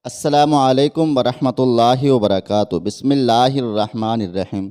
السلام علیکم ورحمۃ اللہ وبرکاتہ۔ بسم اللہ الرحمن الرحیم۔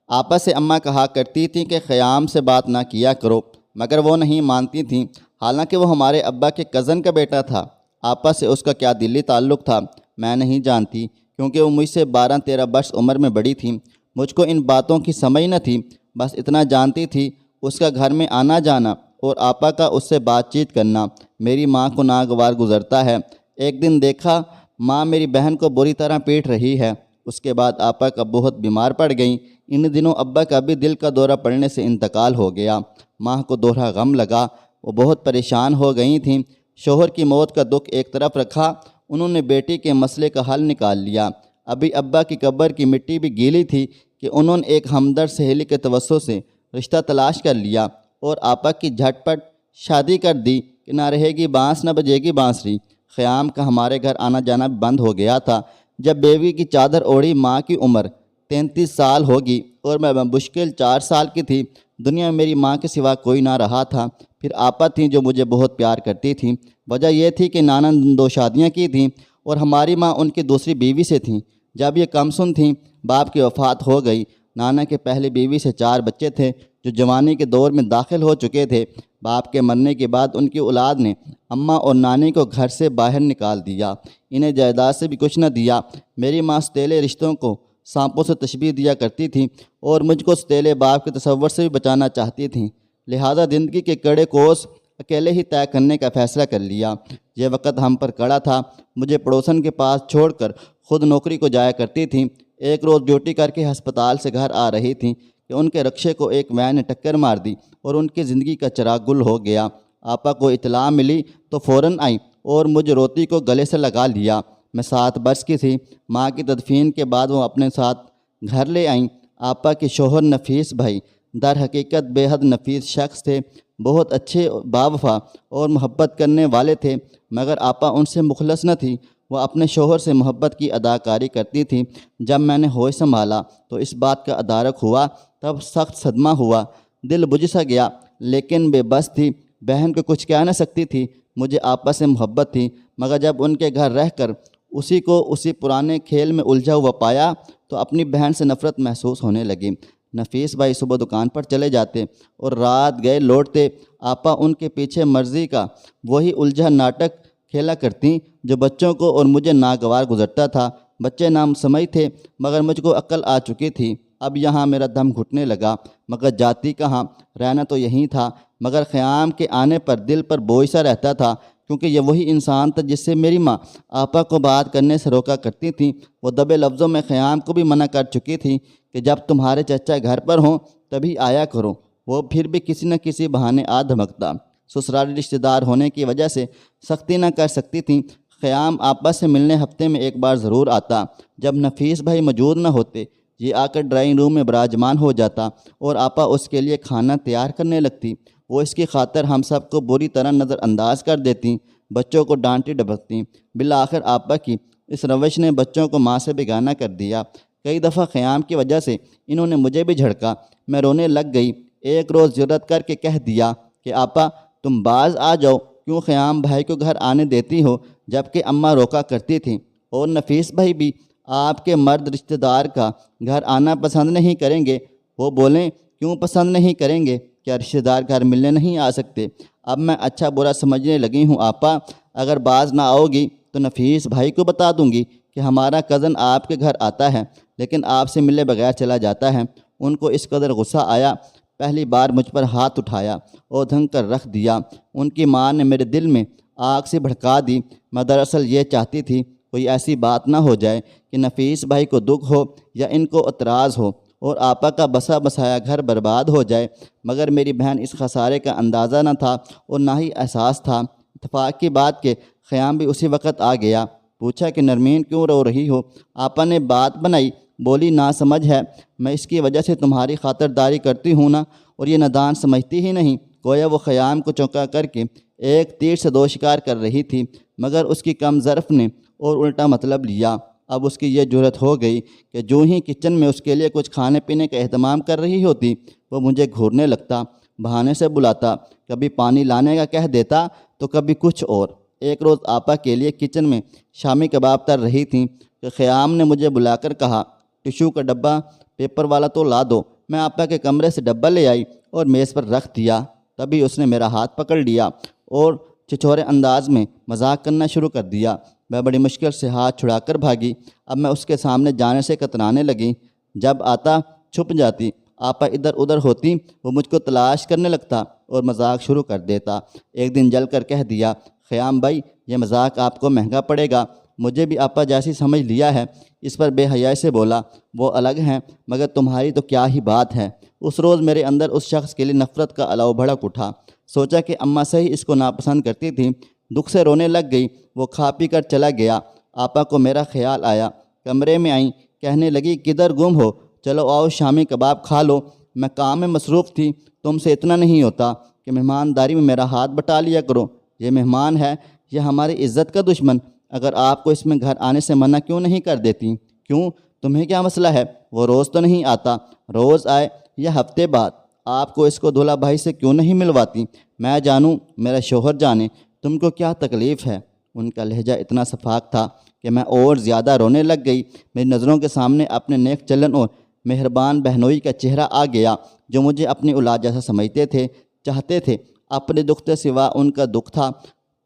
آپا سے اماں کہا کرتی تھیں کہ خیام سے بات نہ کیا کرو، مگر وہ نہیں مانتی تھیں، حالانکہ وہ ہمارے ابا کے کزن کا بیٹا تھا۔ آپا سے اس کا کیا دلی تعلق تھا میں نہیں جانتی، کیونکہ وہ مجھ سے 12-13 برس عمر میں بڑی تھی۔ مجھ کو ان باتوں کی سمجھ نہ تھی، بس اتنا جانتی تھی اس کا گھر میں آنا جانا اور آپا کا اس سے بات چیت کرنا میری ماں کو ناگوار گزرتا ہے۔ ایک دن دیکھا ماں میری بہن کو بری طرح پیٹ رہی ہے۔ اس کے بعد آپا کا بہت بیمار پڑ گئیں۔ ان دنوں ابا کا بھی دل کا دورہ پڑنے سے انتقال ہو گیا۔ ماں کو دوہرا غم لگا، وہ بہت پریشان ہو گئی تھیں۔ شوہر کی موت کا دکھ ایک طرف رکھا، انہوں نے بیٹی کے مسئلے کا حل نکال لیا۔ ابھی ابا کی قبر کی مٹی بھی گیلی تھی کہ انہوں نے ایک ہمدرد سہیلی کے توسط سے رشتہ تلاش کر لیا اور آپا کی جھٹ پٹ شادی کر دی کہ نہ رہے گی بانس نہ بجے گی بانسری۔ خیام کا ہمارے گھر آنا جانا بند ہو گیا تھا۔ جب بیوی کی چادر اوڑھی ماں کی عمر 33 سال ہوگی اور میں مشکل 4 سال کی تھی۔ دنیا میں میری ماں کے سوا کوئی نہ رہا تھا۔ پھر آپا تھیں جو مجھے بہت پیار کرتی تھیں۔ وجہ یہ تھی کہ نانا نے 2 شادیاں کی تھیں اور ہماری ماں ان کی دوسری بیوی سے تھیں۔ جب یہ کم سن تھیں باپ کی وفات ہو گئی۔ نانا کے پہلی بیوی سے 4 بچے تھے جو جوانی کے دور میں داخل ہو چکے تھے۔ باپ کے مرنے کے بعد ان کی اولاد نے اماں اور نانی کو گھر سے باہر نکال دیا۔ انہیں جائیداد سے بھی کچھ نہ دیا۔ میری ماں ستیلے رشتوں کو سانپوں سے تشبیہ دیا کرتی تھیں اور مجھ کو ستیلے باپ کے تصور سے بھی بچانا چاہتی تھیں، لہذا زندگی کے کڑے کوس اکیلے ہی طے کرنے کا فیصلہ کر لیا۔ یہ وقت ہم پر کڑا تھا۔ مجھے پڑوسن کے پاس چھوڑ کر خود نوکری کو جایا کرتی تھیں۔ ایک روز ڈیوٹی کر کے ہسپتال سے گھر آ رہی تھیں کہ ان کے رکشے کو ایک وین نے ٹکر مار دی اور ان کی زندگی کا چراغ گل ہو گیا۔ آپا کو اطلاع ملی تو فوراً آئیں اور مجھ روتی کو گلے سے لگا لیا۔ میں 7 برس کی تھی۔ ماں کی تدفین کے بعد وہ اپنے ساتھ گھر لے آئیں۔ آپا کے شوہر نفیس بھائی در حقیقت بے حد نفیس شخص تھے، بہت اچھے باوفا اور محبت کرنے والے تھے، مگر آپا ان سے مخلص نہ تھی۔ وہ اپنے شوہر سے محبت کی اداکاری کرتی تھیں۔ جب میں نے ہوش سنبھالا تو اس بات کا ادراک ہوا، تب سخت صدمہ ہوا، دل بجھ سا گیا، لیکن بے بس تھی، بہن کو کچھ کہہ نہ سکتی تھی۔ مجھے آپا سے محبت تھی، مگر جب ان کے گھر رہ کر اسی پرانے کھیل میں الجھا ہوا پایا تو اپنی بہن سے نفرت محسوس ہونے لگی۔ نفیس بھائی صبح دکان پر چلے جاتے اور رات گئے لوٹتے۔ آپا ان کے پیچھے مرضی کا وہی الجھا ناٹک کھیلا کرتیں جو بچوں کو اور مجھے ناگوار گزرتا تھا۔ بچے نام سمجھ تھے، مگر مجھ کو عقل آ چکی تھی۔ اب یہاں میرا دم گھٹنے لگا، مگر جاتی کہاں، رہنا تو یہیں تھا، مگر خیام کے آنے پر دل پر بوجھ سا رہتا تھا، کیونکہ یہ وہی انسان تھا جس سے میری ماں آپا کو بات کرنے سے روکا کرتی تھیں۔ وہ دبے لفظوں میں خیام کو بھی منع کر چکی تھی کہ جب تمہارے چچا گھر پر ہوں تبھی آیا کرو۔ وہ پھر بھی کسی نہ کسی بہانے آ دھمکتا۔ سسرالی رشتہ دار ہونے کی وجہ سے سختی نہ کر سکتی تھیں۔ خیام آپا سے ملنے ہفتے میں ایک بار ضرور آتا۔ جب نفیس بھائی موجود نہ ہوتے یہ آ کر ڈرائنگ روم میں براجمان ہو جاتا اور آپا اس کے لیے کھانا تیار کرنے لگتی۔ وہ اس کی خاطر ہم سب کو بری طرح نظر انداز کر دیتی، بچوں کو ڈانٹی ڈپٹتی۔ بالآخر آپا کی اس روش نے بچوں کو ماں سے بیگانہ کر دیا۔ کئی دفعہ خیام کی وجہ سے انہوں نے مجھے بھی جھڑکا۔ میں رونے لگ گئی۔ ایک روز جرأت کر کے کہہ دیا کہ آپا تم باز آ جاؤ، کیوں خیام بھائی کو گھر آنے دیتی ہو، جبکہ اماں روکا کرتی تھیں، اور نفیس بھائی بھی آپ کے مرد رشتہ دار کا گھر آنا پسند نہیں کریں گے۔ وہ بولیں کیوں پسند نہیں کریں گے، کیا رشتہ دار گھر ملنے نہیں آ سکتے؟ اب میں اچھا برا سمجھنے لگی ہوں آپا، اگر باز نہ آؤ گی تو نفیس بھائی کو بتا دوں گی کہ ہمارا کزن آپ کے گھر آتا ہے لیکن آپ سے ملے بغیر چلا جاتا ہے۔ ان کو اس قدر غصہ آیا، پہلی بار مجھ پر ہاتھ اٹھایا اور دھن کر رکھ دیا۔ ان کی ماں نے میرے دل میں آگ سے بھڑکا دی۔ میں دراصل یہ چاہتی تھی کوئی ایسی بات نہ ہو جائے کہ نفیس بھائی کو دکھ ہو یا ان کو اعتراض ہو اور آپا کا بسا بسایا گھر برباد ہو جائے، مگر میری بہن اس خسارے کا اندازہ نہ تھا اور نہ ہی احساس تھا۔ اتفاق کی بات کہ خیام بھی اسی وقت آ گیا۔ پوچھا کہ نرمین کیوں رو رہی ہو؟ آپا نے بات بنائی، بولی نا سمجھ ہے، میں اس کی وجہ سے تمہاری خاطرداری کرتی ہوں نا، اور یہ نادان سمجھتی ہی نہیں۔ گویا وہ خیام کو چونکا کر کے ایک تیر سے 2 شکار کر رہی تھی، مگر اس کی کم ظرف نے اور الٹا مطلب لیا۔ اب اس کی یہ جرأت ہو گئی کہ جو ہی کچن میں اس کے لیے کچھ کھانے پینے کا اہتمام کر رہی ہوتی وہ مجھے گھورنے لگتا، بہانے سے بلاتا، کبھی پانی لانے کا کہہ دیتا تو کبھی کچھ اور۔ ایک روز آپا کے لیے کچن میں شامی کباب تل رہی تھیں کہ خیام نے مجھے بلا کر کہا، ٹشو کا ڈبہ پیپر والا تو لا دو۔ میں آپا کے کمرے سے ڈبہ لے آئی اور میز پر رکھ دیا۔ تبھی اس نے میرا ہاتھ پکڑ لیا اور چھچورے انداز میں مذاق کرنا شروع کر دیا۔ میں بڑی مشکل سے ہاتھ چھڑا کر بھاگی۔ اب میں اس کے سامنے جانے سے کترانے لگی۔ جب آتا چھپ جاتی، آپا ادھر ادھر ہوتی، وہ مجھ کو تلاش کرنے لگتا اور مذاق شروع کر دیتا۔ ایک دن جل کر کہہ دیا، خیام بھائی یہ مذاق آپ کو مہنگا پڑے گا، مجھے بھی آپا جیسی سمجھ لیا ہے۔ اس پر بے حیائی سے بولا، وہ الگ ہیں مگر تمہاری تو کیا ہی بات ہے۔ اس روز میرے اندر اس شخص کے لیے نفرت کا الاؤ بھڑک اٹھا۔ سوچا کہ اماں سے ہی اس کو ناپسند کرتی تھی، دکھ سے رونے لگ گئی۔ وہ کھا پی کر چلا گیا۔ آپا کو میرا خیال آیا، کمرے میں آئیں، کہنے لگی کدھر گم ہو، چلو آؤ شامی کباب کھا لو۔ میں کام میں مصروف تھی، تم سے اتنا نہیں ہوتا کہ مہمانداری میں میرا ہاتھ بٹا لیا کرو۔ یہ مہمان ہے، یہ ہماری عزت کا دشمن، اگر آپ کو اس میں گھر آنے سے منع کیوں نہیں کر دیتی؟ کیوں، تمہیں کیا مسئلہ ہے؟ وہ روز تو نہیں آتا، روز آئے یا ہفتے بعد، آپ کو اس کو دولہا بھائی سے کیوں نہیں ملواتی؟ میں جانوں، میرا شوہر جانے، تم کو کیا تکلیف ہے؟ ان کا لہجہ اتنا صفاق تھا کہ میں اور زیادہ رونے لگ گئی۔ میری نظروں کے سامنے اپنے نیک چلن اور مہربان بہنوئی کا چہرہ آ گیا، جو مجھے اپنی اولاد جیسا سمجھتے تھے، چاہتے تھے۔ اپنے دکھ سے سوا ان کا دکھ تھا۔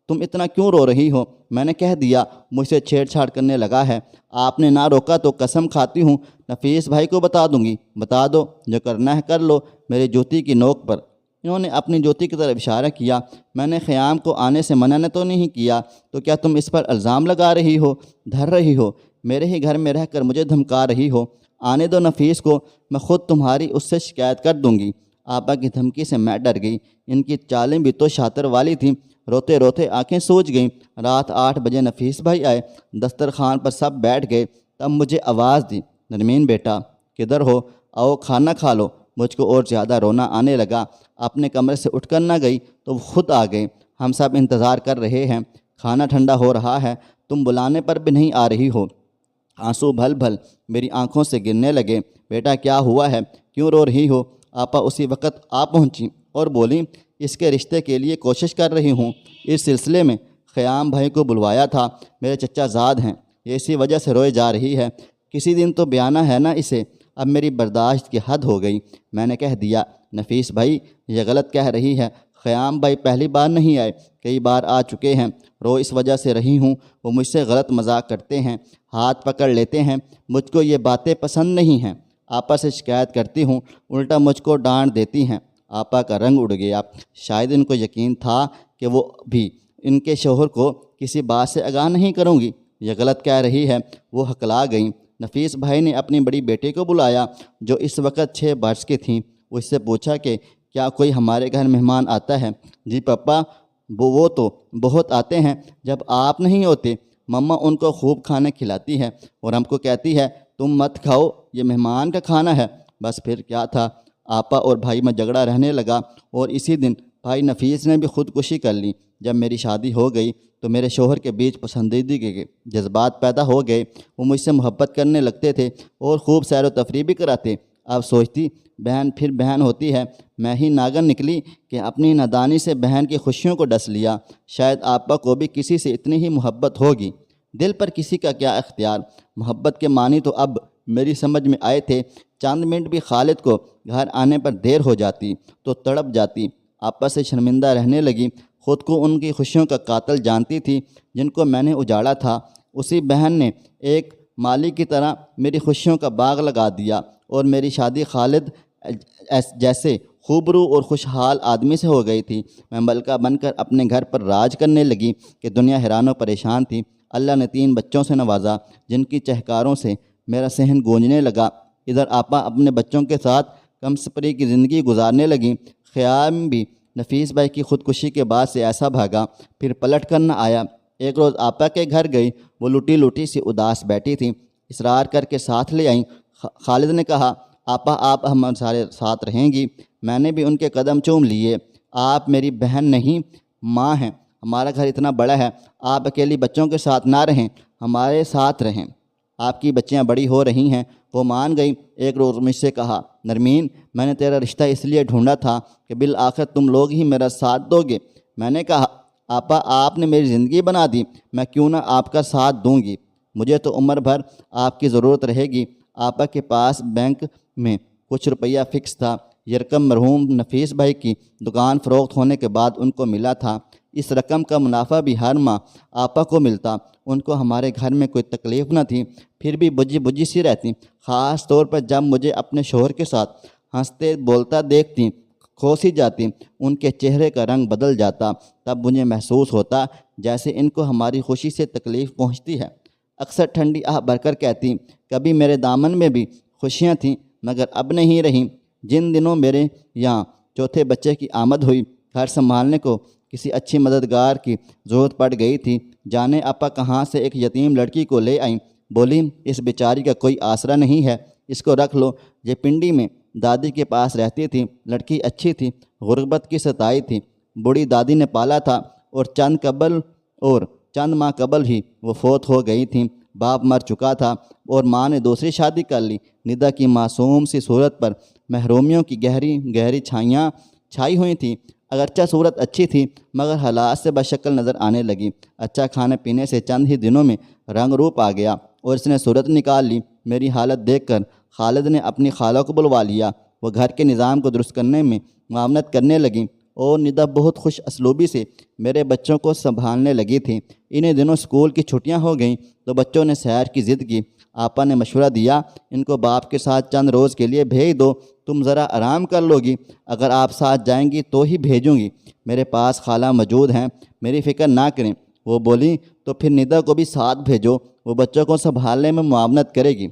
تم اتنا کیوں رو رہی ہو؟ میں نے کہہ دیا، مجھ سے چھیڑ چھاڑ کرنے لگا ہے۔ آپ نے نہ روکا تو قسم کھاتی ہوں نفیس بھائی کو بتا دوں گی۔ بتا دو، جو کرنا ہے کر لو، میری جوتی کی نوک پر۔ انہوں نے اپنی جوتی کی طرف اشارہ کیا۔ میں نے خیام کو آنے سے منع نے تو نہیں کیا، تو کیا تم اس پر الزام لگا رہی ہو، دھر رہی ہو؟ میرے ہی گھر میں رہ کر مجھے دھمکا رہی ہو؟ آنے دو نفیس کو، میں خود تمہاری اس سے شکایت کر دوں گی۔ آپا کی دھمکی سے میں ڈر گئی۔ ان کی چالیں بھی تو شاطر والی تھیں۔ روتے روتے آنکھیں سوج گئیں۔ رات 8 بجے نفیس بھائی آئے، دسترخوان پر سب بیٹھ گئے۔ تب مجھے آواز دی، نرمین بیٹا کدھر ہو، آؤ کھانا کھا لو۔ مجھ کو اور زیادہ رونا آنے لگا۔ اپنے کمرے سے اٹھ کر نہ گئی تو وہ خود آ گئے۔ ہم سب انتظار کر رہے ہیں، کھانا ٹھنڈا ہو رہا ہے، تم بلانے پر بھی نہیں آ رہی ہو۔ آنسو بھل بھل میری آنکھوں سے گرنے لگے۔ بیٹا کیا ہوا ہے، کیوں رو رہی ہو؟ آپا اسی وقت آ پہنچی اور بولیں، اس کے رشتے کے لیے کوشش کر رہی ہوں، اس سلسلے میں خیام بھائی کو بلوایا تھا، میرے چچا زاد ہیں، یہ اسی وجہ سے روئے جا رہی ہے۔ کسی دن تو بیانہ ہے نا اسے، اب میری برداشت کی حد ہو گئی۔ میں نے کہہ دیا، نفیس بھائی یہ غلط کہہ رہی ہے، خیام بھائی پہلی بار نہیں آئے، کئی بار آ چکے ہیں، رو اس وجہ سے رہی ہوں، وہ مجھ سے غلط مذاق کرتے ہیں، ہاتھ پکڑ لیتے ہیں، مجھ کو یہ باتیں پسند نہیں ہیں۔ آپا سے شکایت کرتی ہوں، الٹا مجھ کو ڈانٹ دیتی ہیں۔ آپا کا رنگ اڑ گیا۔ شاید ان کو یقین تھا کہ وہ بھی ان کے شوہر کو کسی بات سے آگاہ نہیں کروں گی، یہ غلط کہہ رہی ہے۔ وہ ہکلا گئیں۔ نفیس بھائی نے اپنی بڑی بیٹی کو بلایا، جو اس وقت 6 برس کی تھیں۔ وہ اس سے پوچھا کہ کیا کوئی ہمارے گھر مہمان آتا ہے؟ جی پپا، وہ تو بہت آتے ہیں، جب آپ نہیں ہوتے مما ان کو خوب کھانا کھلاتی ہے اور ہم کو کہتی ہے تم مت کھاؤ، یہ مہمان کا کھانا ہے۔ بس پھر کیا تھا، آپا اور بھائی میں جھگڑا رہنے لگا اور اسی دن بھائی نفیس نے بھی خودکشی کر لی۔ جب میری شادی ہو گئی تو میرے شوہر کے بیچ پسندیدگی کے جذبات پیدا ہو گئے۔ وہ مجھ سے محبت کرنے لگتے تھے اور خوب سیر و تفریح بھی کراتے۔ اب سوچتی بہن پھر بہن ہوتی ہے، میں ہی ناگن نکلی کہ اپنی نادانی سے بہن کی خوشیوں کو ڈس لیا۔ شاید آپا کو بھی کسی سے اتنی ہی محبت ہوگی، دل پر کسی کا کیا اختیار۔ محبت کے معنی تو اب میری سمجھ میں آئے تھے۔ چند منٹ بھی خالد کو گھر آنے پر دیر ہو جاتی تو تڑپ جاتی، آپا سے شرمندہ رہنے لگی۔ خود کو ان کی خوشیوں کا قاتل جانتی تھی جن کو میں نے اجاڑا تھا۔ اسی بہن نے ایک مالی کی طرح میری خوشیوں کا باغ لگا دیا اور میری شادی خالد جیسے خوبرو اور خوشحال آدمی سے ہو گئی تھی۔ میں ملکہ بن کر اپنے گھر پر راج کرنے لگی کہ دنیا حیران و پریشان تھی۔ اللہ نے 3 بچوں سے نوازا جن کی چہکاروں سے میرا صحن گونجنے لگا۔ ادھر آپا اپنے بچوں کے ساتھ کم سپری کی زندگی گزارنے لگیں۔ خیام بھی نفیس بھائی کی خودکشی کے بعد سے ایسا بھاگا، پھر پلٹ کر نہ آیا۔ ایک روز آپا کے گھر گئی، وہ لٹی لٹی سی اداس بیٹھی تھی، اصرار کر کے ساتھ لے آئیں۔ خالد نے کہا، آپا آپ ہمارے سارے ساتھ رہیں گی؟ میں نے بھی ان کے قدم چوم لیے۔ آپ میری بہن نہیں ماں ہیں، ہمارا گھر اتنا بڑا ہے، آپ اکیلی بچوں کے ساتھ نہ رہیں، ہمارے ساتھ رہیں، آپ کی بچیاں بڑی ہو رہی ہیں۔ وہ مان گئی۔ ایک روز مجھ سے کہا، نرمین میں نے تیرا رشتہ اس لیے ڈھونڈا تھا کہ بالآخر تم لوگ ہی میرا ساتھ دو گے۔ میں نے کہا، آپا آپ نے میری زندگی بنا دی، میں کیوں نہ آپ کا ساتھ دوں گی، مجھے تو عمر بھر آپ کی ضرورت رہے گی۔ آپا کے پاس بینک میں کچھ روپیہ فکس تھا، یہ رقم مرحوم نفیس بھائی کی دکان فروخت ہونے کے بعد ان کو ملا تھا۔ اس رقم کا منافع بھی ہر ماہ آپا کو ملتا۔ ان کو ہمارے گھر میں کوئی تکلیف نہ تھی، پھر بھی بجھی بجھی سی رہتی، خاص طور پر جب مجھے اپنے شوہر کے ساتھ ہنستے بولتا دیکھتی، کھو سی جاتی، ان کے چہرے کا رنگ بدل جاتا، تب مجھے محسوس ہوتا جیسے ان کو ہماری خوشی سے تکلیف پہنچتی ہے۔ اکثر ٹھنڈی آہ بھر کر کہتی، کبھی میرے دامن میں بھی خوشیاں تھیں مگر اب نہیں رہیں۔ جن دنوں میرے یہاں چوتھے بچے کی آمد ہوئی، گھر سنبھالنے کو کسی اچھی مددگار کی ضرورت پڑ گئی تھی، جانے آپا کہاں سے ایک یتیم لڑکی کو لے آئیں۔ بولی، اس بیچاری کا کوئی آسرا نہیں ہے، اس کو رکھ لو۔ یہ پنڈی میں دادی کے پاس رہتی تھی، لڑکی اچھی تھی، غربت کی ستائی تھی، بوڑھی دادی نے پالا تھا اور چند ماہ قبل ہی وہ فوت ہو گئی تھیں۔ باپ مر چکا تھا اور ماں نے دوسری شادی کر لی۔ ندا کی معصوم سی صورت پر محرومیوں کی گہری گہری چھائیاں چھائی ہوئی تھیں۔ اگرچہ صورت اچھی تھی مگر حالات سے بشکل نظر آنے لگی۔ اچھا کھانے پینے سے چند ہی دنوں میں رنگ روپ آ گیا اور اس نے صورت نکال لی۔ میری حالت دیکھ کر خالد نے اپنی خالہ کو بلوا لیا، وہ گھر کے نظام کو درست کرنے میں معاونت کرنے لگیں اور ندا بہت خوش اسلوبی سے میرے بچوں کو سنبھالنے لگی تھی۔ انہیں دنوں اسکول کی چھٹیاں ہو گئیں تو بچوں نے سیر کی ضد کی۔ آپا نے مشورہ دیا، ان کو باپ کے ساتھ چند روز کے لیے بھیج دو، تم ذرا آرام کر لو گی، اگر آپ ساتھ جائیں گی تو ہی بھیجوں گی، میرے پاس خالہ موجود ہیں، میری فکر نہ کریں۔ وہ بولی، تو پھر ندا کو بھی ساتھ بھیجو، وہ بچوں کو سنبھالنے میں معاونت کرے گی۔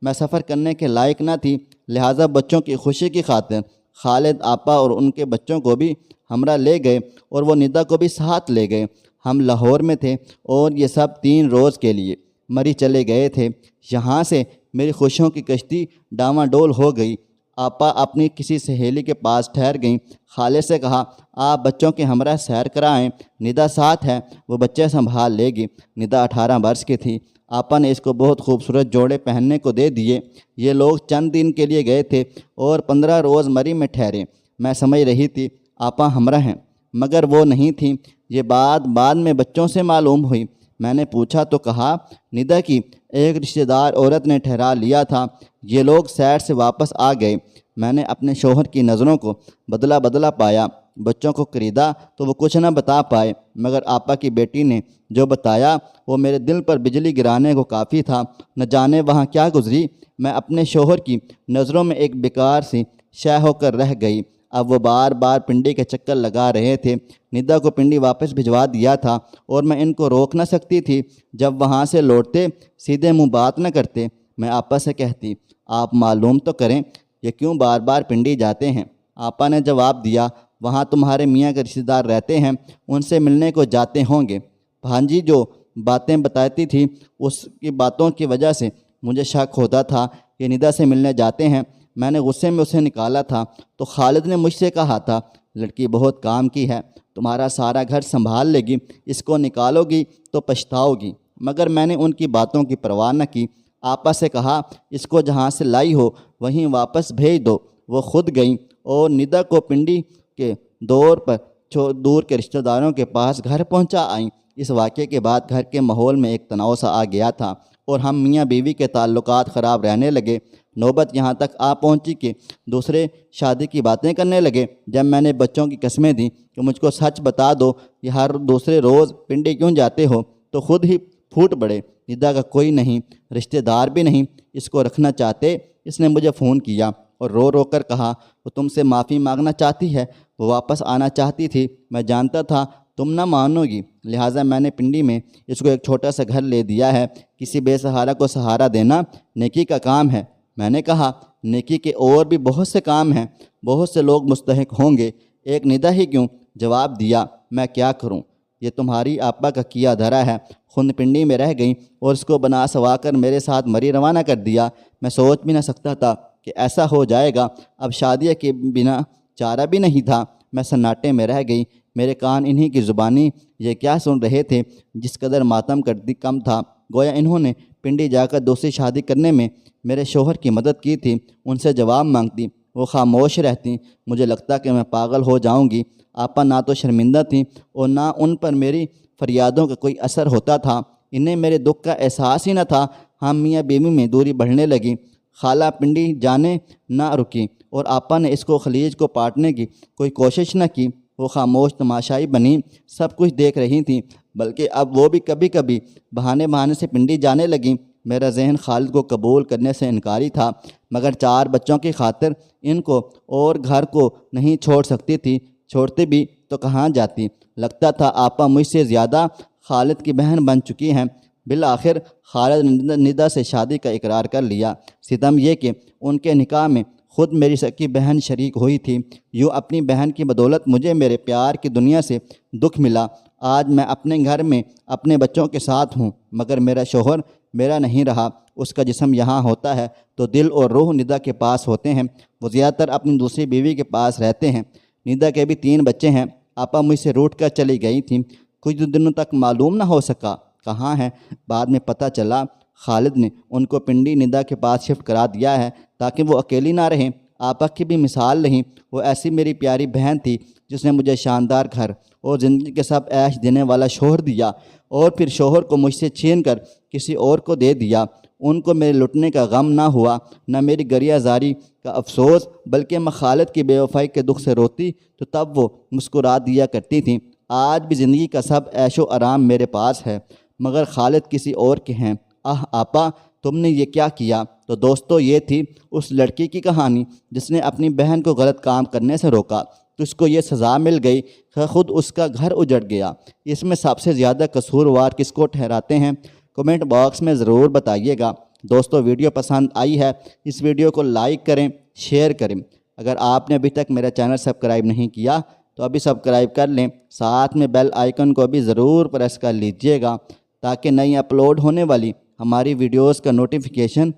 میں سفر کرنے کے لائق نہ تھی، لہٰذا بچوں کی خوشی کی خاطر خالد آپا اور ان کے بچوں کو بھی ہمراہ لے گئے اور وہ ندا کو بھی ساتھ لے گئے۔ ہم لاہور میں تھے اور یہ سب 3 روز کے لیے مری چلے گئے تھے۔ یہاں سے میری خوشیوں کی کشتی ڈاواں ڈول ہو گئی۔ آپا اپنی کسی سہیلی کے پاس ٹھہر گئیں۔ خالد سے کہا، آپ بچوں کے ہمراہ سیر کرائیں، ندا ساتھ ہے، وہ بچے سنبھال لے گی۔ ندا 18 برس کی تھی۔ آپا نے اس کو بہت خوبصورت جوڑے پہننے کو دے دیے۔ یہ لوگ چند دن کے لیے گئے تھے اور 15 روز مری میں ٹھہرے۔ میں سمجھ رہی تھی آپا ہمراہ ہیں مگر وہ نہیں تھیں۔ یہ بات بعد میں بچوں سے معلوم ہوئی۔ میں نے پوچھا تو کہا، ندا کی ایک رشتہ دار عورت نے ٹھہرا لیا تھا، یہ لوگ سیر سے واپس آ گئے۔ میں نے اپنے شوہر کی نظروں کو بدلا پایا۔ بچوں کو خریدا تو وہ کچھ نہ بتا پائے مگر آپا کی بیٹی نے جو بتایا وہ میرے دل پر بجلی گرانے کو کافی تھا۔ نہ جانے وہاں کیا گزری، میں اپنے شوہر کی نظروں میں ایک بیکار سی شے ہو کر رہ گئی۔ اب وہ بار بار پنڈی کے چکر لگا رہے تھے۔ ندا کو پنڈی واپس بھجوا دیا تھا اور میں ان کو روک نہ سکتی تھی۔ جب وہاں سے لوٹتے سیدھے منہ بات نہ کرتے۔ میں آپا سے کہتی، آپ معلوم تو کریں یہ کیوں بار بار پنڈی جاتے ہیں۔ آپا نے جواب دیا، وہاں تمہارے میاں کے رشتہ دار رہتے ہیں، ان سے ملنے کو جاتے ہوں گے۔ بھانجی جو باتیں بتاتی تھی اس کی باتوں کی وجہ سے مجھے شک ہوتا تھا کہ ندا سے ملنے جاتے ہیں۔ میں نے غصے میں اسے نکالا تھا تو خالد نے مجھ سے کہا تھا، لڑکی بہت کام کی ہے، تمہارا سارا گھر سنبھال لے گی، اس کو نکالو گی تو پچھتاؤ گی۔ مگر میں نے ان کی باتوں کی پرواہ نہ کی۔ آپا سے کہا، اس کو جہاں سے لائی ہو وہیں واپس بھیج دو۔ وہ خود گئیں اور ندا کو پنڈی کے دور کے رشتہ داروں کے پاس گھر پہنچا آئیں۔ اس واقعے کے بعد گھر کے ماحول میں ایک تناؤ سا آ گیا تھا اور ہم میاں بیوی کے تعلقات خراب رہنے لگے۔ نوبت یہاں تک آ پہنچی کہ دوسرے شادی کی باتیں کرنے لگے۔ جب میں نے بچوں کی قسمیں دیں کہ مجھ کو سچ بتا دو کہ ہر دوسرے روز پنڈی کیوں جاتے ہو تو خود ہی پھوٹ پڑے، ندا کا کوئی نہیں، رشتہ دار بھی نہیں، اس کو رکھنا چاہتے۔ اس نے مجھے فون کیا اور رو رو کر کہا وہ تم سے معافی مانگنا چاہتی ہے، وہ واپس آنا چاہتی تھی، میں جانتا تھا تم نہ مانو گی، لہٰذا میں نے پنڈی میں اس کو ایک چھوٹا سا گھر لے دیا ہے۔ کسی بے سہارا کو سہارا دینا نیکی کا کام ہے۔ میں نے کہا، نیکی کے اور بھی بہت سے کام ہیں، بہت سے لوگ مستحق ہوں گے، ایک ندا ہی کیوں؟ جواب دیا، میں کیا کروں، یہ تمہاری آپا کا کیا دھرا ہے۔ خود پنڈی میں رہ گئیں اور اس کو بنا سوا کر میرے ساتھ مری روانہ کر دیا۔ میں سوچ بھی نہ سکتا تھا کہ ایسا ہو جائے گا۔ اب شادی کے بنا چارہ بھی نہیں تھا۔ میں سناٹے میں رہ گئی، میرے کان انہی کی زبانی یہ کیا سن رہے تھے جس قدر ماتم کردی کم تھا، گویا انہوں نے پنڈی جا کر دوسری شادی کرنے میں میرے شوہر کی مدد کی تھی۔ ان سے جواب مانگتی، وہ خاموش رہتیں مجھے لگتا کہ میں پاگل ہو جاؤں گی۔ آپا نہ تو شرمندہ تھیں اور نہ ان پر میری فریادوں کا کوئی اثر ہوتا تھا۔ انہیں میرے دکھ کا احساس ہی نہ تھا۔ ہم میاں بیوی میں دوری بڑھنے لگی۔ خالہ پنڈی جانے نہ رکی اور آپا نے اس کو خلیج کو پاٹنے کی کوئی کوشش نہ کی۔ وہ خاموش تماشائی بنی سب کچھ دیکھ رہی تھیں، بلکہ اب وہ بھی کبھی کبھی بہانے سے پنڈی جانے لگیں۔ میرا ذہن خالد کو قبول کرنے سے انکاری تھا، مگر 4 بچوں کی خاطر ان کو اور گھر کو نہیں چھوڑ سکتی تھی۔ چھوڑتے بھی تو کہاں جاتی؟ لگتا تھا آپا مجھ سے زیادہ خالد کی بہن بن چکی ہیں۔ بالآخر خالد نے ندا سے شادی کا اقرار کر لیا۔ ستم یہ کہ ان کے نکاح میں خود میری سکی بہن شریک ہوئی تھی۔ یوں اپنی بہن کی بدولت مجھے میرے پیار کی دنیا سے دکھ ملا۔ آج میں اپنے گھر میں اپنے بچوں کے ساتھ ہوں، مگر میرا شوہر میرا نہیں رہا۔ اس کا جسم یہاں ہوتا ہے تو دل اور روح ندا کے پاس ہوتے ہیں۔ وہ زیادہ تر اپنی دوسری بیوی کے پاس رہتے ہیں۔ ندا کے بھی 3 بچے ہیں۔ آپا مجھ سے روٹھ کر چلی گئی تھیں۔ کچھ دنوں تک معلوم نہ ہو سکا کہاں ہیں۔ بعد میں پتہ چلا خالد نے ان کو پنڈی ندا کے پاس شفٹ کرا دیا ہے تاکہ وہ اکیلی نہ رہیں۔ آپا کی بھی مثال نہیں، وہ ایسی میری پیاری بہن تھی جس نے مجھے شاندار گھر اور زندگی کے سب عیش دینے والا شوہر دیا اور پھر شوہر کو مجھ سے چھین کر کسی اور کو دے دیا۔ ان کو میرے لٹنے کا غم نہ ہوا، نہ میری گریہ زاری کا افسوس، بلکہ میں خالد کی بے وفائی کے دکھ سے روتی تو تب وہ مسکرا دیا کرتی تھیں۔ آج بھی زندگی کا سب عیش و آرام میرے پاس ہے، مگر خالد کسی اور کے ہیں۔ آپا تم نے یہ کیا کیا؟ تو دوستو یہ تھی اس لڑکی کی کہانی جس نے اپنی بہن کو غلط کام کرنے سے روکا تو اس کو یہ سزا مل گئی کہ خود اس کا گھر اجڑ گیا۔ اس میں سب سے زیادہ قصوروار کس کو ٹھہراتے ہیں؟ کمنٹ باکس میں ضرور بتائیے گا۔ دوستو ویڈیو پسند آئی ہے اس ویڈیو کو لائک کریں، شیئر کریں۔ اگر آپ نے ابھی تک میرا چینل سبسکرائب نہیں کیا تو ابھی سبسکرائب کر لیں، ساتھ میں بیل آئیکن کو بھی ضرور پریس کر لیجئے گا تاکہ نئی اپلوڈ ہونے والی ہماری ویڈیوز کا نوٹیفیکیشن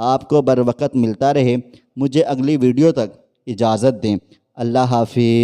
آپ کو بر وقت ملتا رہے۔ مجھے اگلی ویڈیو تک اجازت دیں۔ اللہ حافظ۔